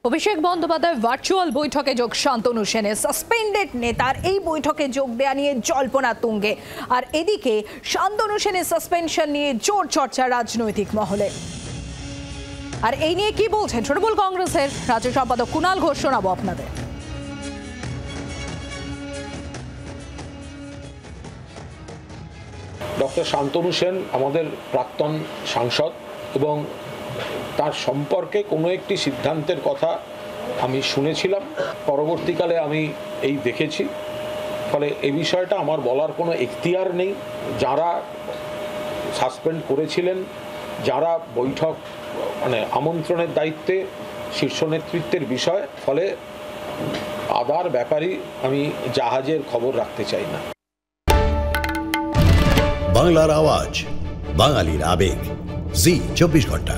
Abhishek Bandyopadhyay virtual বৈঠকে যোগ শান্তনু সেনের। সাসপেন্ডেড নেতার এই বৈঠকে যোগ দেয়া নিয়ে জল্পনা তুঙ্গে। আর এদিকে শান্তনু সেনের সাসপেনশন নিয়ে জোর চর্চা রাজনৈতিক মহলে। আর এই নিয়ে কি বলছেন তৃণমূল কংগ্রেসের রাজ্য সম্পাদক কুণাল ঘোষ, শোনাবো আপনাদের। ডক্টর শান্তনু সেন আমাদের প্রাক্তন সাংসদ এবং তার সম্পর্কে কোনো একটি সিদ্ধান্তের কথা আমি শুনেছিলাম, পরবর্তীকালে আমি এই দেখেছি। ফলে এই বিষয়টা আমার বলার কোনো এখতিয়ার নেই। যারা সাসপেন্ড করেছিলেন, যারা বৈঠক আমন্ত্রণের দায়িত্বে, শীর্ষ নেতৃত্বের বিষয়, ফলে আদার ব্যাপারই আমি জাহাজের খবর রাখতে চাই না। বাংলার আওয়াজ, বাঙালির আবেগ, জি 24 ঘন্টা।